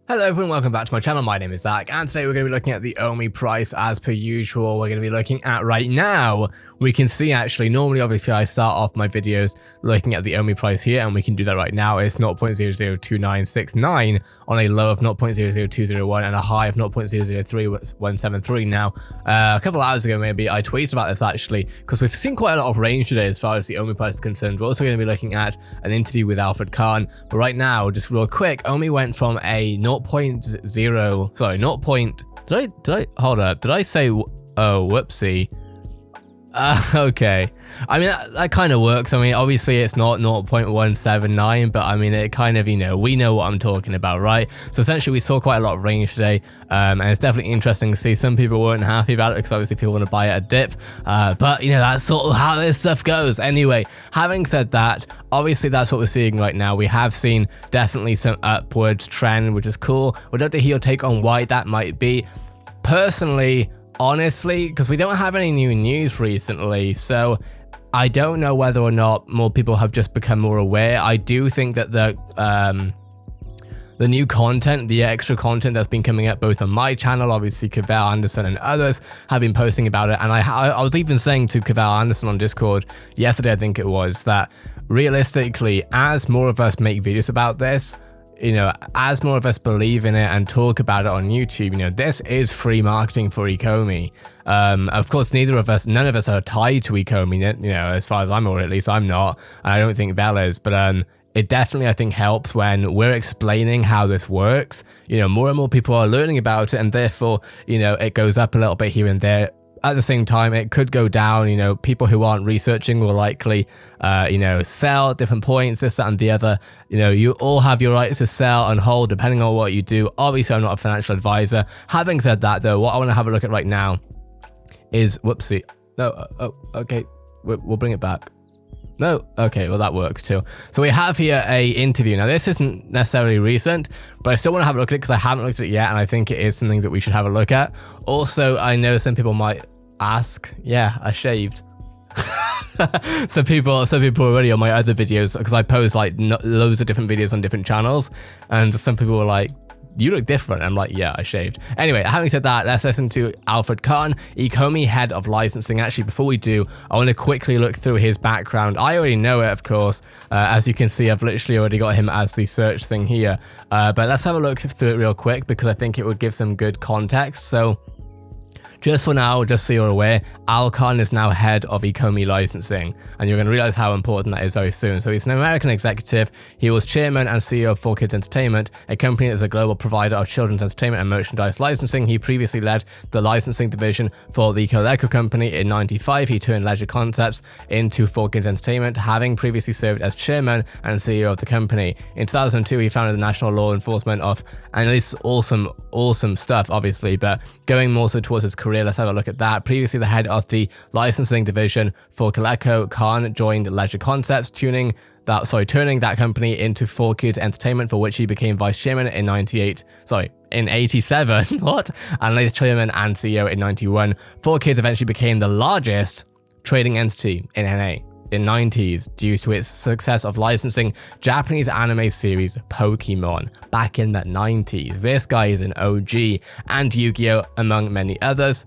Hello everyone, welcome back to my channel. My name is Zach, and today we're going to be looking at the Ecomi price as per usual. We're going to be looking at right now. We can see actually, normally obviously I start off my videos looking at the Ecomi price here, and we can do that right now. It's 0.002969 on a low of 0.00201 and a high of 0.003173 now. A couple hours ago maybe, I tweeted about this actually, because we've seen quite a lot of range today as far as the Ecomi price is concerned. We're also going to be looking at an interview with Alfred Khan, but right now, just real quick, Ecomi went from a 0.0, sorry, 0. Hold up, did I say, oh, whoopsie. Okay, I mean that kind of works. I mean obviously it's not 0.179, but I mean it kind of, you know, we know what I'm talking about, right? So essentially we saw quite a lot of range today, and it's definitely interesting to see. Some people weren't happy about it because obviously people want to buy at a dip, but you know, that's sort of how this stuff goes. Anyway, having said that, obviously that's what we're seeing right now. We have seen definitely some upwards trend, which is cool. We'd love to hear your take on why that might be. Personally, honestly, because we don't have any new news recently, so I don't know whether or not more people have just become more aware. I do think that the new content, the extra content that's been coming up both on my channel, obviously Cavell Anderson and others have been posting about it, and I was even saying to Cavell Anderson on Discord yesterday, I think it was, that realistically, as more of us make videos about this, you know, as more of us believe in it and talk about it on YouTube, you know, this is free marketing for Ecomi. Of course, none of us are tied to Ecomi, you know, as far as I'm aware, at least I'm not, and I don't think Val is, but it definitely, I think, helps when we're explaining how this works. You know, more and more people are learning about it, and therefore, you know, it goes up a little bit here and there. At the same time, it could go down. You know, people who aren't researching will likely, you know, sell at different points, this, that, and the other. You know, you all have your rights to sell and hold depending on what you do. Obviously, I'm not a financial advisor. Having said that, though, what I want to have a look at right now is, whoopsie. No, oh, okay, we'll bring it back. No, okay, well that works too. So we have here a interview. Now this isn't necessarily recent, but I still want to have a look at it because I haven't looked at it yet, and I think it is something that we should have a look at. Also, I know some people might ask, yeah, I shaved. some people already on my other videos, because I post like loads of different videos on different channels, and some people were like, you look different. I'm like, yeah, I shaved. Anyway, having said that, let's listen to Alfred Khan, Ecomi head of licensing. Actually, before we do, I want to quickly look through his background. I already know it, of course. As you can see, I've literally already got him as the search thing here. But let's have a look through it real quick, because I think it would give some good context. So just for now, just so you're aware, Al Khan is now head of Ecomi licensing, and you're going to realize how important that is very soon. So he's an American executive. He was chairman and CEO of 4Kids Entertainment, a company that is a global provider of children's entertainment and merchandise licensing. He previously led the licensing division for the Coleco company. In '95, he turned Leisure Concepts into 4Kids Entertainment, having previously served as chairman and CEO of the company. In 2002, he founded the National Law Enforcement of, and this is awesome stuff, obviously, but going more so towards his career, let's have a look at that. Previously the head of the licensing division for Coleco, Khan joined Leisure Concepts, turning that company into 4Kids Entertainment, for which he became vice chairman in 87, what? And later chairman and CEO in 91. 4Kids eventually became the largest trading entity in NA in 90s due to its success of licensing Japanese anime series Pokemon back in the 90s. This guy is an OG, and Yu-Gi-Oh! Among many others,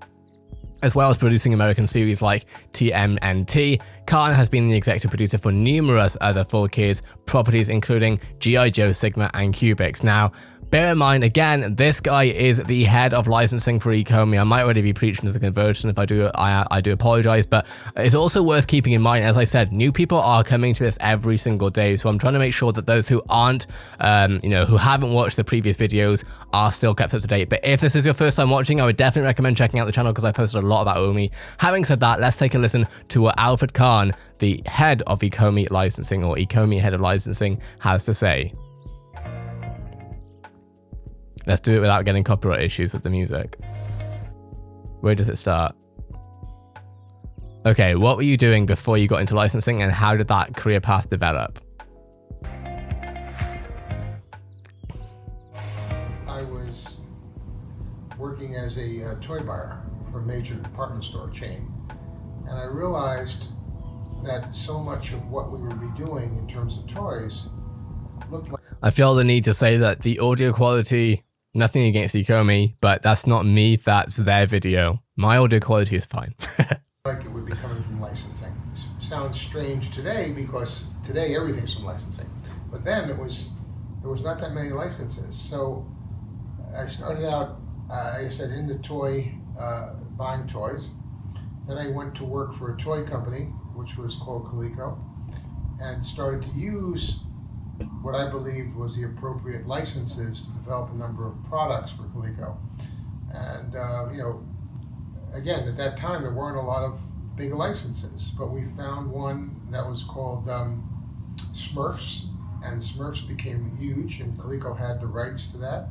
as well as producing American series like TMNT. Khan has been the executive producer for numerous other 4Kids properties, including G.I. Joe, Sigma, and Cubics. Now, bear in mind, again, this guy is the head of licensing for Ecomi. I might already be preaching as a conversion. If I do, I do apologize, but it's also worth keeping in mind, as I said, new people are coming to this every single day. So I'm trying to make sure that those who aren't, you know, who haven't watched the previous videos are still kept up to date. But if this is your first time watching, I would definitely recommend checking out the channel, because I posted a lot about Ecomi. Having said that, let's take a listen to what Alfred Khan, the head of Ecomi licensing, or Ecomi head of licensing, has to say. Let's do it without getting copyright issues with the music. Where does it start? Okay, what were you doing before you got into licensing, and how did that career path develop? I was working as a toy buyer for a major department store chain, and I realized that so much of what we would be doing in terms of toys looked like... I feel the need to say that the audio quality Nothing against Ecomi, but that's not me, that's their video. My audio quality is fine. Like it would be coming from licensing. Sounds strange today because today everything's from licensing. But then there was not that many licenses. So I started out, like I said, into buying toys. Then I went to work for a toy company, which was called Coleco, and started to use what I believed was the appropriate licenses to develop a number of products for Coleco. And, again, at that time, there weren't a lot of big licenses, but we found one that was called Smurfs, and Smurfs became huge, and Coleco had the rights to that.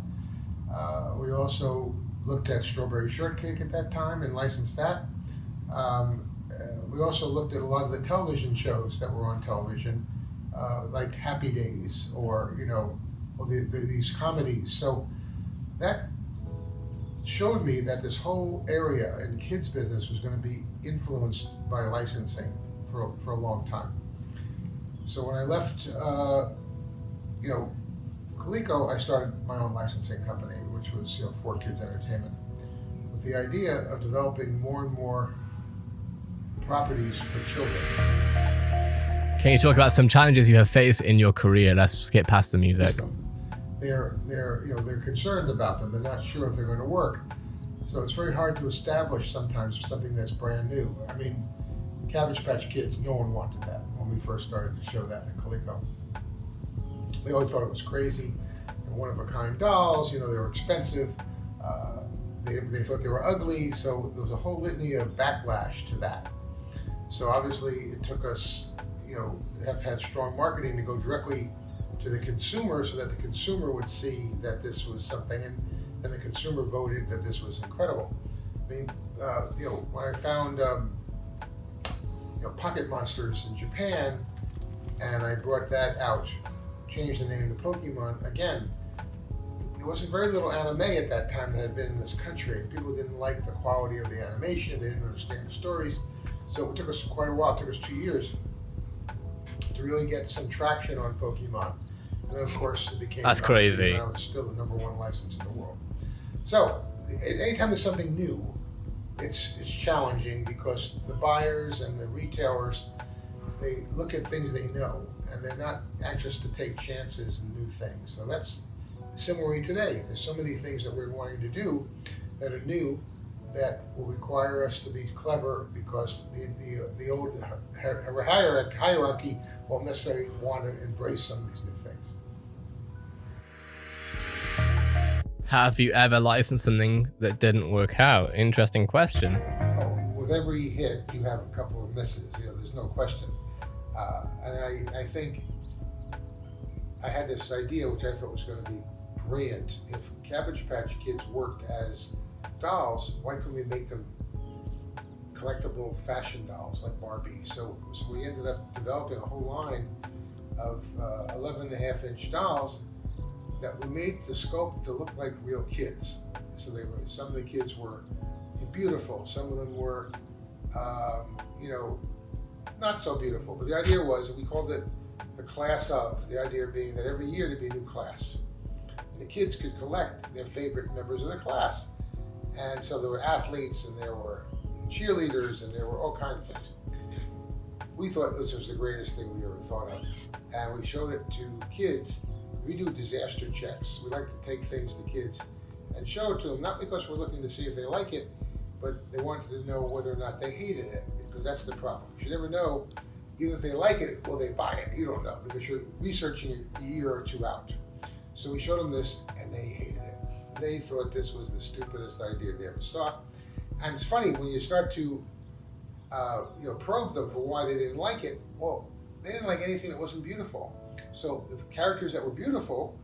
We also looked at Strawberry Shortcake at that time and licensed that. We also looked at a lot of the television shows that were on television, like Happy Days or these comedies. So that showed me that this whole area in kids business was going to be influenced by licensing for a long time. So when I left Coleco, I started my own licensing company, which was 4Kids Entertainment, with the idea of developing more and more properties for children. Can you talk about some challenges you have faced in your career? Let's skip past the music. They're concerned about them. They're not sure if they're going to work. So it's very hard to establish sometimes something that's brand new. I mean, Cabbage Patch Kids, no one wanted that when we first started to show that at Coleco. They always thought it was crazy. They're one-of-a-kind dolls. They were expensive. They thought they were ugly. So there was a whole litany of backlash to that. So obviously it took us, have had strong marketing to go directly to the consumer so that the consumer would see that this was something, and then the consumer voted that this was incredible. I mean, when I found, Pocket Monsters in Japan, and I brought that out, changed the name to Pokemon, again, there was very little anime at that time that had been in this country. People didn't like the quality of the animation, they didn't understand the stories, so it took us quite a while, it took us 2 years to really get some traction on Pokemon. And then, of course, it became... That's crazy. Now it's still the #1 license in the world. So, anytime there's something new, it's challenging because the buyers and the retailers, they look at things they know, and they're not anxious to take chances and new things. So that's similarly today. There's so many things that we're wanting to do that are new that will require us to be clever because the old hierarchy won't necessarily want to embrace some of these new things. Have you ever licensed something that didn't work out? Interesting question. Oh, with every hit, you have a couple of misses. There's no question. And I think I had this idea, which I thought was going to be brilliant. If Cabbage Patch Kids worked as dolls, why couldn't we make them collectible fashion dolls like Barbie? So we ended up developing a whole line of 11.5-inch dolls that we made the sculpt to look like real kids. So some of the kids were beautiful, some of them were, not so beautiful. But the idea was, we called it the class of. The idea being that every year there'd be a new class, and the kids could collect their favorite members of the class. And so there were athletes, and there were cheerleaders, and there were all kinds of things. We thought this was the greatest thing we ever thought of, and we showed it to kids. We do disaster checks. We like to take things to kids and show it to them, not because we're looking to see if they like it, but they wanted to know whether or not they hated it, because that's the problem. You never know, even if they like it, will they buy it? You don't know, because you're researching it a year or two out. So we showed them this, and they hated it. They thought this was the stupidest idea they ever saw. And it's funny, when you start to probe them for why they didn't like it, well, they didn't like anything that wasn't beautiful. So the characters that were beautiful,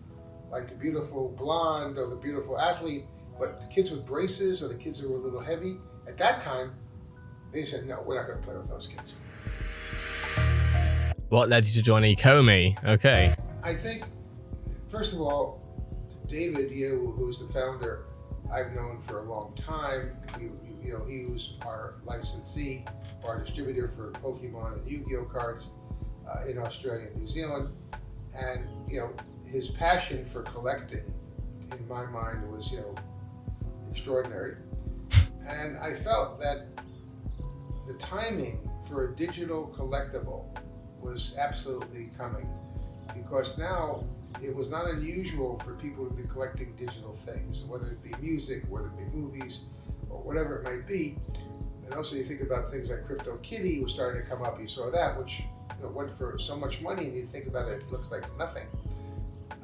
like the beautiful blonde or the beautiful athlete, but the kids with braces or the kids that were a little heavy, at that time, they said, no, we're not going to play with those kids. What led you to join Ecomi? Okay. I think, first of all, David Yu, who's the founder, I've known for a long time. He was our licensee, our distributor for Pokemon and Yu-Gi-Oh cards in Australia and New Zealand. And his passion for collecting in my mind was, extraordinary. And I felt that the timing for a digital collectible was absolutely coming, because now it was not unusual for people to be collecting digital things, whether it be music, whether it be movies, or whatever it might be. And also you think about things like Crypto Kitty was starting to come up. You saw that, which went for so much money, and you think about it, it looks like nothing.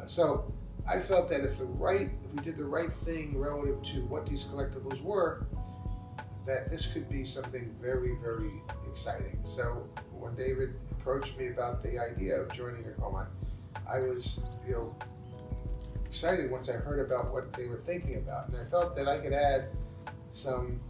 So I felt that if we did the right thing relative to what these collectibles were, that this could be something very, very exciting. So when David approached me about the idea of joining Ecomi, I was, excited once I heard about what they were thinking about, and I felt that I could add some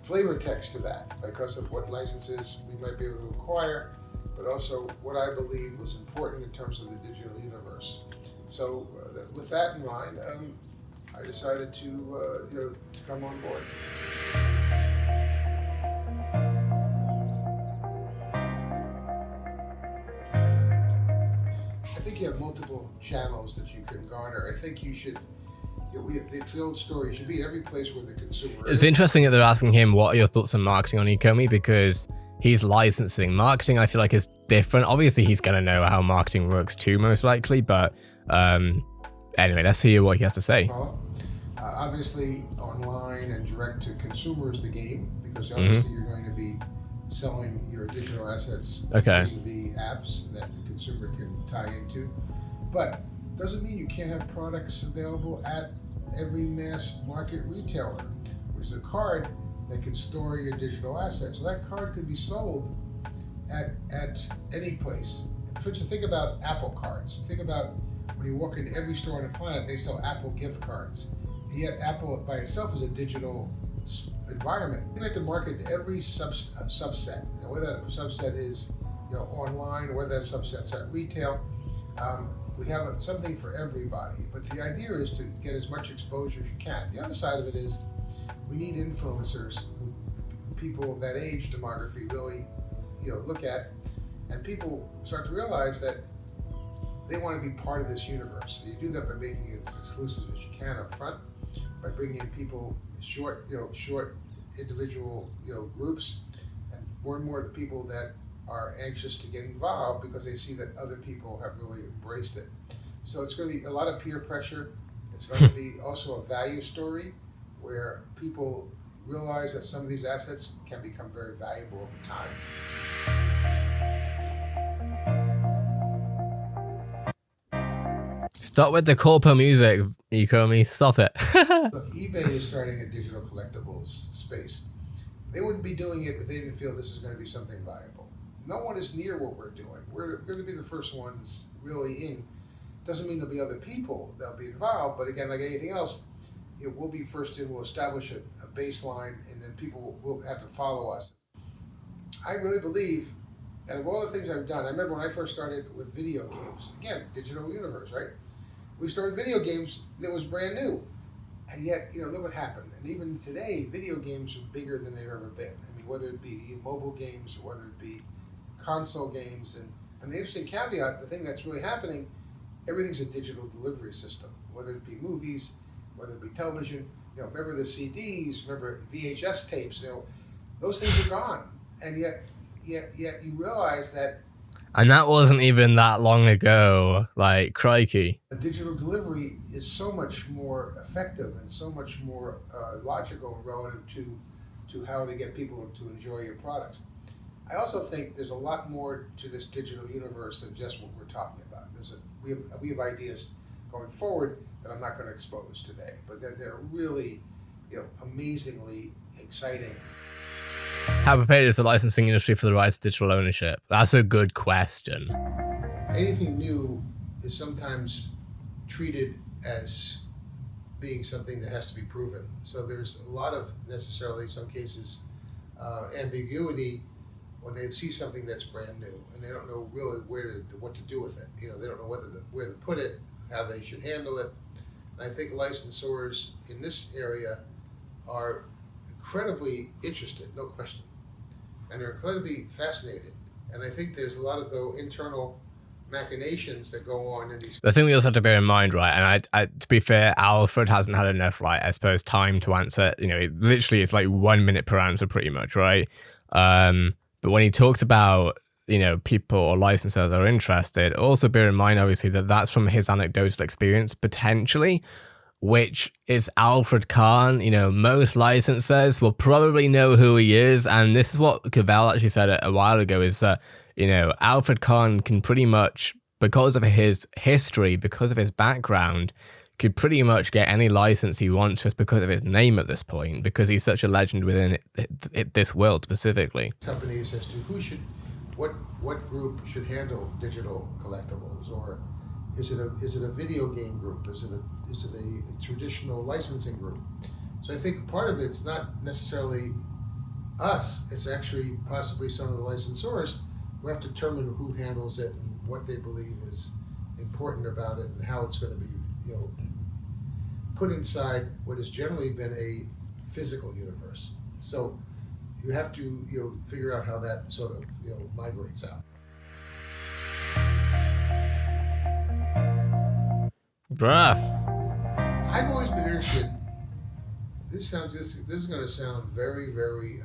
flavor text to that because of what licenses we might be able to acquire, but also what I believe was important in terms of the digital universe. So with that in mind, I decided to come on board. I think you have multiple channels that you can garner. I think you should. It's the old story. You should be every place where the consumer is. It's interesting that they're asking him what are your thoughts on marketing on Ecomi, because he's licensing. Marketing, I feel like, is different. Obviously, he's going to know how marketing works too, most likely. But anyway, let's hear what he has to say. Obviously, online and direct to consumer is the game, because obviously you're going to be selling your digital assets vis-a-vis apps that the consumer can tie into. But doesn't mean you can't have products available at every mass market retailer, which is a card that can store your digital assets. So that card could be sold at any place. For instance, think about Apple cards. Think about when you walk into every store on the planet, they sell Apple gift cards. And yet Apple by itself is a digital environment. You have to market to every subset, whether that subset is online or whether that subset's at retail. We have something for everybody, but the idea is to get as much exposure as you can. The other side of it is we need influencers who people of that age demography really look at, and people start to realize that they want to be part of this universe. So you do that by making it as exclusive as you can up front, by bringing in people short individual groups, and more of the people that are anxious to get involved because they see that other people have really embraced it. So it's going to be a lot of peer pressure. It's going to be also a value story where people realize that some of these assets can become very valuable over time. Stop with the corpo music, Ecomi. Stop it. Look, eBay is starting a digital collectibles space. They wouldn't be doing it if they didn't feel this is going to be something valuable. No one is near what we're doing. We're going to be the first ones really in. Doesn't mean there'll be other people that'll be involved, but again, like anything else, we'll be first in, we'll establish a baseline, and then people will have to follow us. I really believe, and of all the things I've done, I remember when I first started with video games, again, digital universe, right? We started video games that was brand new, and yet, look what happened. And even today, video games are bigger than they've ever been. I mean, whether it be mobile games, or whether it be console games, and the interesting caveat, the thing that's really happening, everything's a digital delivery system, whether it be movies, whether it be television. Remember the CDs, remember VHS tapes, those things are gone. And yet you realize that. And that wasn't even that long ago, like, crikey. The digital delivery is so much more effective and so much more logical relative to how to get people to enjoy your products. I also think there's a lot more to this digital universe than just what we're talking about. We have ideas going forward that I'm not going to expose today, but they're really, amazingly exciting. How prepared is the licensing industry for the rise of digital ownership? That's a good question. Anything new is sometimes treated as being something that has to be proven. So there's a lot of necessarily, in some cases, ambiguity when they see something that's brand new and they don't know really what to do with it. They don't know where to put it, how they should handle it. And I think licensors in this area are incredibly interested, no question, and they're incredibly fascinated. And I think there's a lot of internal machinations that go on in these. The thing we also have to bear in mind, right, and I to be fair, Alfred hasn't had enough, like, I suppose, time to answer. Literally it's like 1 minute per answer pretty much, right? But when he talks about, people or licensors that are interested, also bear in mind, obviously, that that's from his anecdotal experience, potentially, which is Alfred Kahn. Most licensors will probably know who he is, and this is what Cavell actually said a while ago, is that, Alfred Kahn can pretty much, because of his history, because of his background, could pretty much get any license he wants just because of his name at this point, because he's such a legend within this world specifically. Companies as to what group should handle digital collectibles, or is it a video game group? Is it a traditional licensing group? So I think part of it's not necessarily us. It's actually possibly some of the licensors who have to determine who handles it and what they believe is important about it and how it's going to be, put inside what has generally been a physical universe. So you have to, figure out how that sort of, migrates out. Bruh. I've always been interested. This is going to sound very, very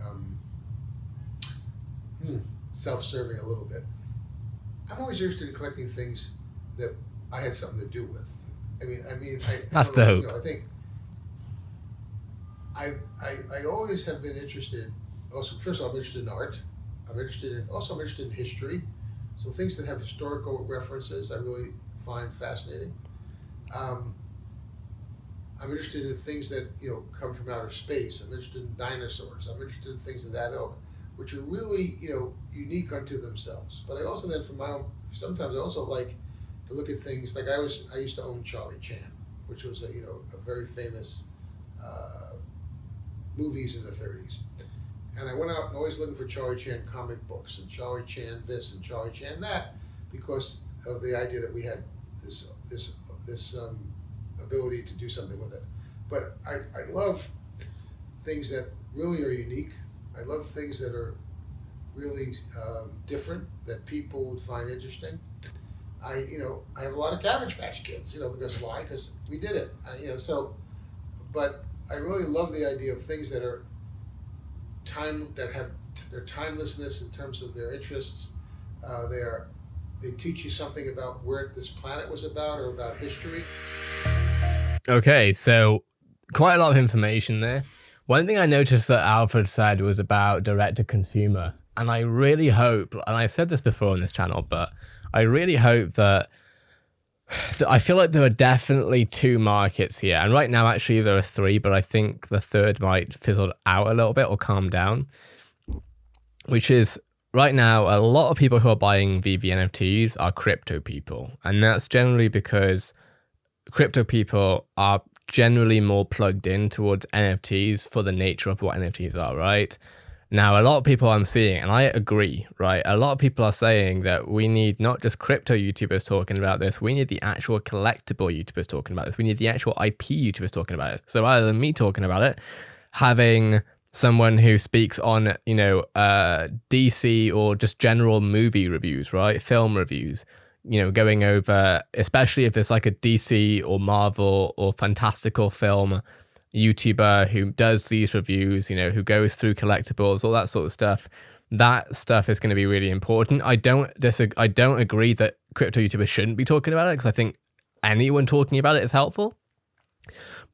self-serving a little bit. I'm always interested in collecting things that I had something to do with. That's dope. I think I always have been interested. Also, first of all, I'm interested in art. I'm interested in history. So things that have historical references, I really find fascinating. I'm interested in things that come from outer space. I'm interested in dinosaurs. I'm interested in things of that ilk, which are really unique unto themselves. But I also then, sometimes I also like to look at things like I used to own Charlie Chan, which was a very famous movies in the 30s. And I went out and always looking for Charlie Chan comic books and Charlie Chan this and Charlie Chan that, because of the idea that we had this ability to do something with it. But I love things that really are unique. I love things that are really different, that people would find interesting. I have a lot of Cabbage Patch Kids, because why? Because we did it, but I really love the idea of things that are that have their timelessness in terms of their interests. They teach you something about where this planet was about, or about history. Okay, so quite a lot of information there. One thing I noticed that Alfred said was about direct-to-consumer, and I really hope, and I've said this before on this channel, but I really hope that I feel like there are definitely two markets here, and right now actually there are three, but I think the third might fizzle out a little bit or calm down, which is right now a lot of people who are buying VeVe NFTs are crypto people, and that's generally because crypto people are generally more plugged in towards NFTs for the nature of what NFTs are, right? Now, a lot of people I'm seeing, and I agree, right? A lot of people are saying that we need not just crypto YouTubers talking about this, we need the actual collectible YouTubers talking about this. We need the actual IP YouTubers talking about it. So rather than me talking about it, having someone who speaks on, DC or just general movie reviews, right? Film reviews, going over, especially if there's like a DC or Marvel or fantastical film YouTuber who does these reviews, who goes through collectibles, all that sort of stuff. That stuff is going to be really important. I don't agree that crypto YouTubers shouldn't be talking about it, because I think anyone talking about it is helpful.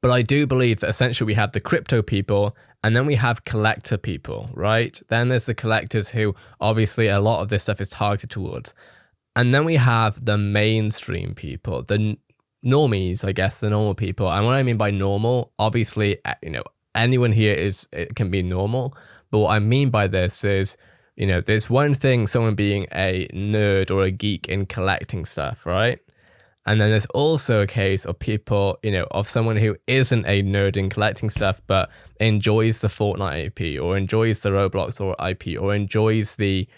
But I do believe that essentially we have the crypto people, and then we have collector people, right? Then there's the collectors who obviously a lot of this stuff is targeted towards. And then we have the mainstream people, the normies, I guess, the normal people. And what I mean by normal, obviously, anyone here can be normal. But what I mean by this is, there's one thing, someone being a nerd or a geek in collecting stuff, right? And then there's also a case of people, of someone who isn't a nerd in collecting stuff, but enjoys the Fortnite IP, or enjoys the Roblox or IP, or enjoys the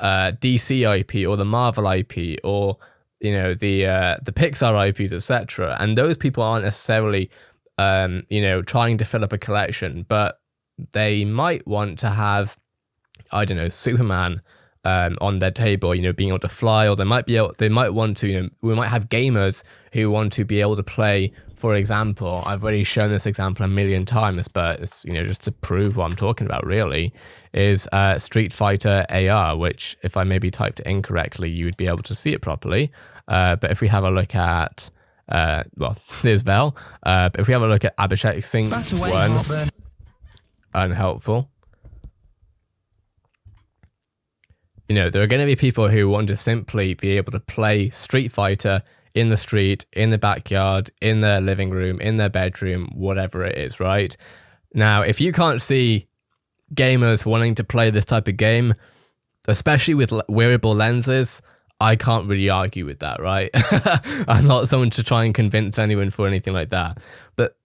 DC IP or the Marvel IP, or the Pixar IPs, etc. And those people aren't necessarily trying to fill up a collection, but they might want to have, I don't know, Superman on their table, being able to fly, or they might want to, we might have gamers who want to be able to play. For example, I've already shown this example a million times, but it's, just to prove what I'm talking about really, is Street Fighter AR, which if I maybe typed it incorrectly, you would be able to see it properly. But if we have a look at, well, there's Vel. But if we have a look at Abhishek Singh's one, unhelpful. There are going to be people who want to simply be able to play Street Fighter in the street, in the backyard, in their living room, in their bedroom, whatever it is, right? Now, if you can't see gamers wanting to play this type of game, especially with wearable lenses, I can't really argue with that, right? I'm not someone to try and convince anyone for anything like that. But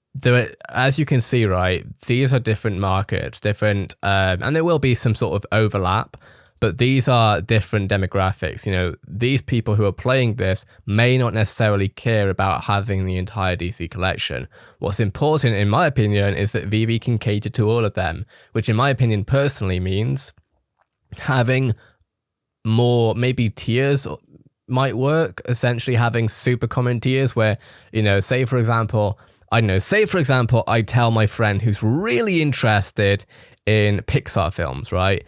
as you can see, right, these are different markets, different, and there will be some sort of overlap. But these are different demographics. These people who are playing this may not necessarily care about having the entire DC collection. What's important, in my opinion, is that VeVe can cater to all of them, which in my opinion personally means having more, maybe tiers might work, essentially having super common tiers where, say for example, I tell my friend who's really interested in Pixar films, right?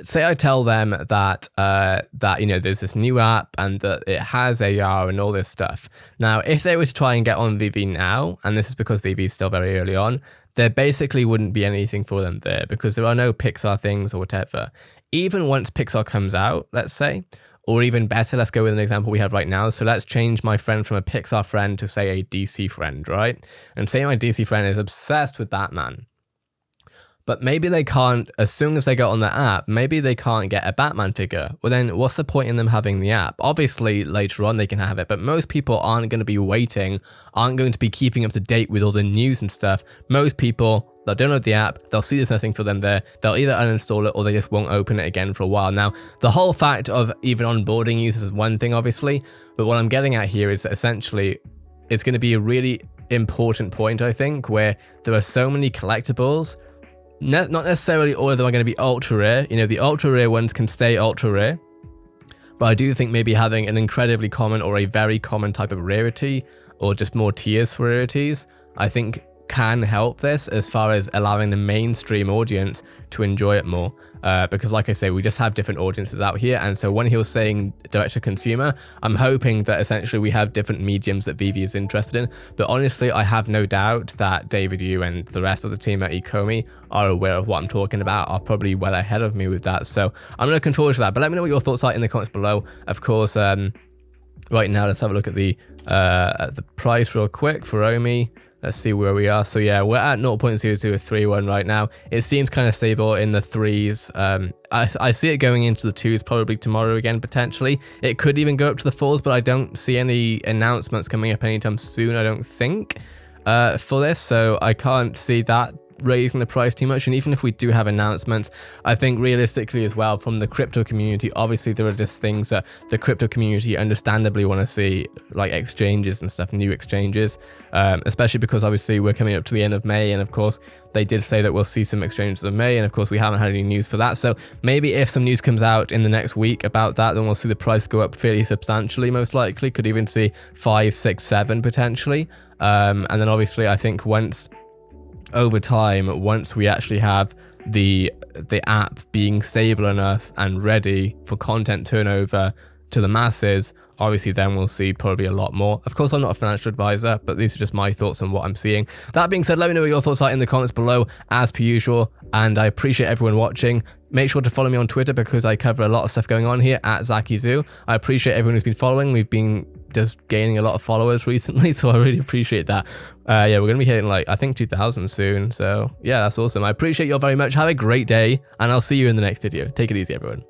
Say I tell them that there's this new app and that it has AR and all this stuff. Now, if they were to try and get on VeVe now, and this is because VeVe is still very early on, there basically wouldn't be anything for them there because there are no Pixar things or whatever. Even once Pixar comes out, let's say, or even better, let's go with an example we have right now. So let's change my friend from a Pixar friend to, say, a DC friend, right? And say my DC friend is obsessed with Batman. But maybe they can't, as soon as they get on the app, maybe they can't get a Batman figure. Well, then what's the point in them having the app? Obviously, later on they can have it, but most people aren't going to be waiting, aren't going to be keeping up to date with all the news and stuff. Most people, they'll download the app, they'll see there's nothing for them there, they'll either uninstall it or they just won't open it again for a while. Now, the whole fact of even onboarding users is one thing, obviously, but what I'm getting at here is that essentially it's going to be a really important point, I think, where there are so many collectibles. Not necessarily all of them are going to be ultra rare. The ultra rare ones can stay ultra rare. But I do think maybe having an incredibly common or a very common type of rarity or just more tiers for rarities, I think can help this as far as allowing the mainstream audience to enjoy it more. Because like I say, we just have different audiences out here. And so when he was saying direct to consumer, I'm hoping that essentially we have different mediums that VeVe is interested in. But honestly, I have no doubt that David Yu and the rest of the team at Ecomi are aware of what I'm talking about, are probably well ahead of me with that. So I'm looking forward to that. But let me know what your thoughts are in the comments below. Of course, right now, let's have a look at the price real quick for Omi. Let's see where we are. So yeah, we're at 0.0031 right now. It seems kind of stable in the 3s. I see it going into the 2s probably tomorrow again, potentially. It could even go up to the 4s, but I don't see any announcements coming up anytime soon, I don't think, for this. So I can't see that raising the price too much. And even if we do have announcements, I think realistically as well from the crypto community, obviously there are just things that the crypto community understandably want to see, like exchanges and stuff, new exchanges, especially because obviously we're coming up to the end of May, and of course they did say that we'll see some exchanges in May, and of course we haven't had any news for that. So maybe if some news comes out in the next week about that, then we'll see the price go up fairly substantially, most likely. Could even see 5, 6, 7 potentially. And then obviously I think over time, once we actually have the app being stable enough and ready for content turnover to the masses, obviously then we'll see probably a lot more. Of course, I'm not a financial advisor, but these are just my thoughts on what I'm seeing. That being said, let me know what your thoughts are in the comments below, as per usual, and I appreciate everyone watching. Make sure to follow me on Twitter because I cover a lot of stuff going on here at ZakiZoo. I appreciate everyone who's been following. We've been just gaining a lot of followers recently, so I really appreciate that. Yeah, we're gonna be hitting like I think 2,000 soon, so yeah, that's awesome. I appreciate you all very much. Have a great day, and I'll see you in the next video. Take it easy, everyone.